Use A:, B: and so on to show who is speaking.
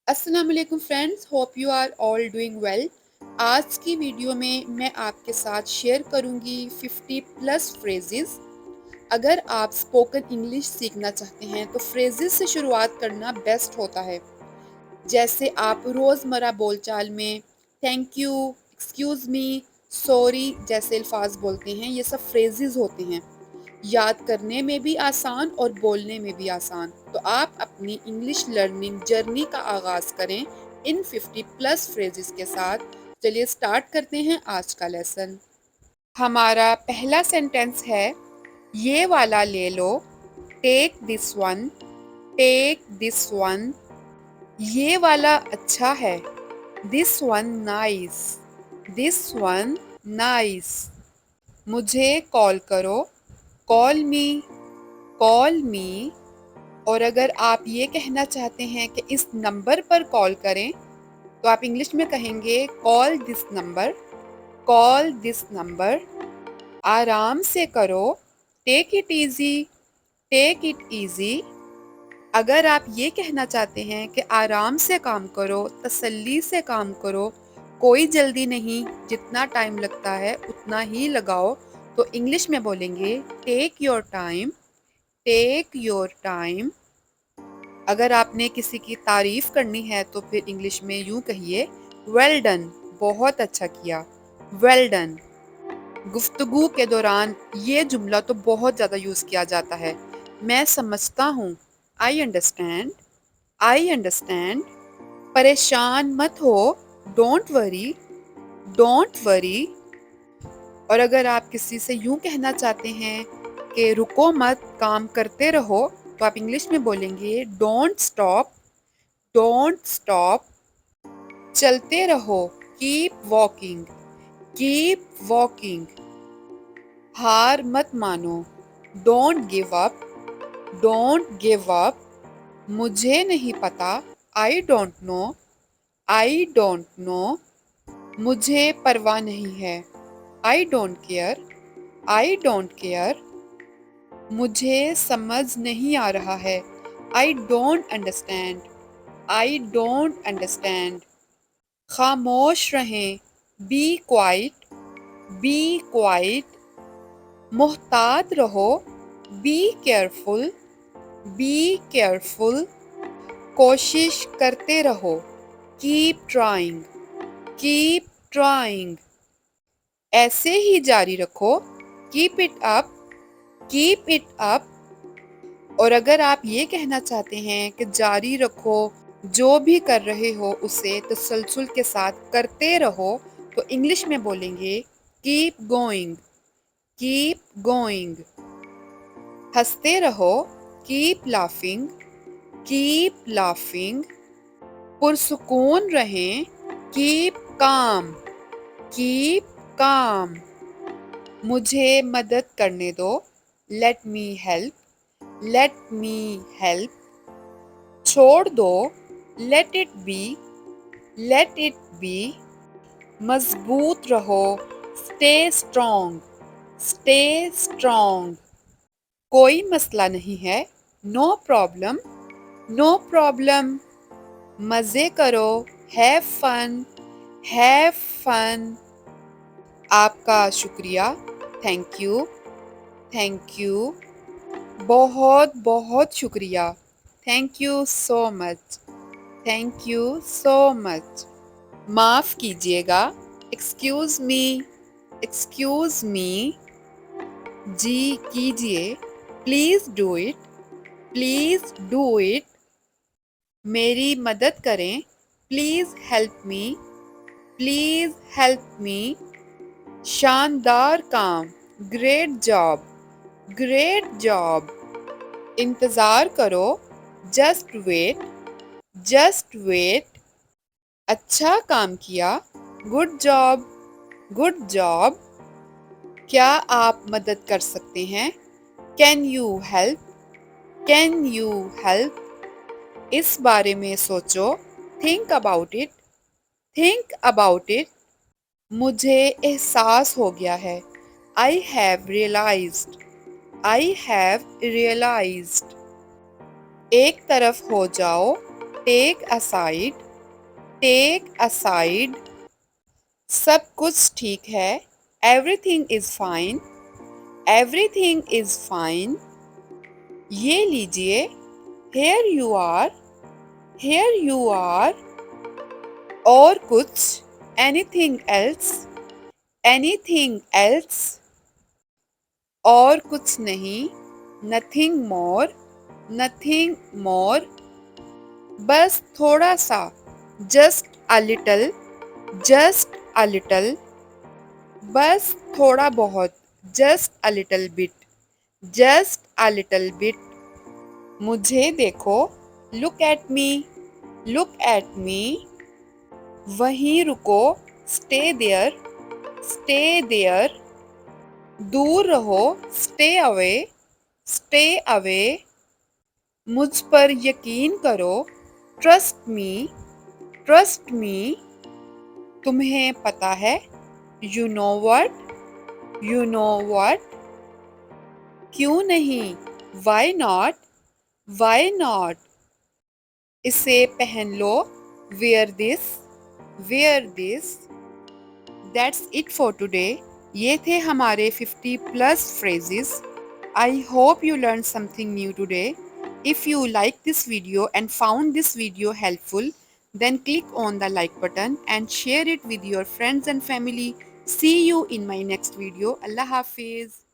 A: अस्सलाम वालेकुम friends, hope you are all doing well. आज की वीडियो में मैं आपके साथ शेयर करूंगी 50 प्लस फ्रेजेस। अगर आप स्पोकन इंग्लिश सीखना चाहते हैं तो फ्रेजेस से शुरुआत करना बेस्ट होता है। जैसे आप रोज़मर्रा बोलचाल में thank you, excuse me, sorry जैसे अल्फाज बोलते हैं, ये सब फ्रेजेस होते हैं। याद करने में भी आसान और बोलने में भी आसान। तो आप अपनी इंग्लिश लर्निंग जर्नी का आगाज़ करें इन 50 प्लस फ्रेजेस के साथ। चलिए स्टार्ट करते हैं आज का लेसन। हमारा पहला सेंटेंस है, ये वाला ले लो। Take this one, take this one. ये वाला अच्छा है। This one nice, this one nice. मुझे कॉल करो। Call me, call me. और अगर आप ये कहना चाहते हैं कि इस नंबर पर कॉल करें तो आप इंग्लिश में कहेंगे call this number, call this number. आराम से करो। Take it easy, take it easy. अगर आप ये कहना चाहते हैं कि आराम से काम करो, तसल्ली से काम करो, कोई जल्दी नहीं, जितना टाइम लगता है उतना ही लगाओ, तो इंग्लिश में बोलेंगे take your time, take your time. अगर आपने किसी की तारीफ करनी है तो फिर इंग्लिश में यूं कहिए वेल डन, बहुत अच्छा किया, वेल डन। गुफ्तगू के दौरान ये जुमला तो बहुत ज़्यादा यूज़ किया जाता है। मैं समझता हूँ, आई अंडरस्टैंड, आई अंडरस्टैंड। परेशान मत हो, डोंट वरी, डोंट वरी। और अगर आप किसी से यूं कहना चाहते हैं कि रुको मत, काम करते रहो, तो आप इंग्लिश में बोलेंगे डोंट स्टॉप, डोंट स्टॉप। चलते रहो, कीप वॉकिंग, कीप वॉकिंग। हार मत मानो, don't give up, don't give up. मुझे नहीं पता, I don't know, I don't know. मुझे परवाह नहीं है, I don't care, I don't care. मुझे समझ नहीं आ रहा है, I don't understand, I don't understand. खामोश रहें, बी क्वाइट, बी क्वाइट। मोहतात रहो, बी केयरफुल, बी केयरफुल। कोशिश करते रहो, कीप ट्राइंग, कीप ट्राइंग। ऐसे ही जारी रखो, keep it up, keep it up. और अगर आप ये कहना चाहते हैं कि जारी रखो, जो भी कर रहे हो उसे तसलसल के साथ करते रहो, तो इंग्लिश में बोलेंगे कीप गोइंग, कीप गोइंग। हंसते रहो, कीप लाफिंग, कीप लाफिंग। पुरसुकून रहें, कीप काम, कीप काम। मुझे मदद करने दो, let me help, let me help. छोड़ दो, let it be, let it be. मजबूत रहो, स्टे स्ट्रॉन्ग, स्टे स्ट्रॉन्ग। कोई मसला नहीं है, नो प्रॉब्लम, नो प्रॉब्लम। मज़े करो, हैव फन, हैव फन। आपका शुक्रिया, थैंक यू, थैंक यू। बहुत बहुत शुक्रिया, thank you so much, thank you so much. माफ़ कीजिएगा, एक्सक्यूज़ मी, एक्सक्यूज़ मी। जी कीजिए, please do it, please do it. मेरी मदद करें, please help me, please help me. शानदार काम, ग्रेट जॉब, ग्रेट जॉब। इंतज़ार करो, जस्ट वेट, जस्ट वेट। अच्छा काम किया, गुड जॉब, गुड जॉब। क्या आप मदद कर सकते हैं, can you help, can you help. इस बारे में सोचो, think about it, think about it. मुझे एहसास हो गया है, I have realised, I have realised. एक तरफ हो जाओ, टेक असाइड, टेक असाइड। सब कुछ ठीक है, everything is fine, everything is fine. ये लीजिए, here you are, here you are. और कुछ, एनीथिंग एल्स, एनीथिंग एल्स। और कुछ नहीं, नथिंग मोर, नथिंग मोर। बस थोड़ा सा, just a little, just a little. बस थोड़ा बहुत, just a little bit, just a little bit. मुझे देखो, look at me, look at me. वहीं रुको, स्टे देयर, स्टे देयर। दूर रहो, स्टे अवे, स्टे अवे। मुझ पर यकीन करो, ट्रस्ट मी, ट्रस्ट मी। तुम्हें पता है, you know what, you know what. क्यों नहीं, वाई नॉट, वाई नॉट। इसे पहन लो, wear this, wear this. That's it for today. ये थे हमारे 50 plus phrases. I hope you learned something new today. If you like this video and found this video helpful, then click on the like button and share it with your friends and family. See you in my next video. Allah Hafiz.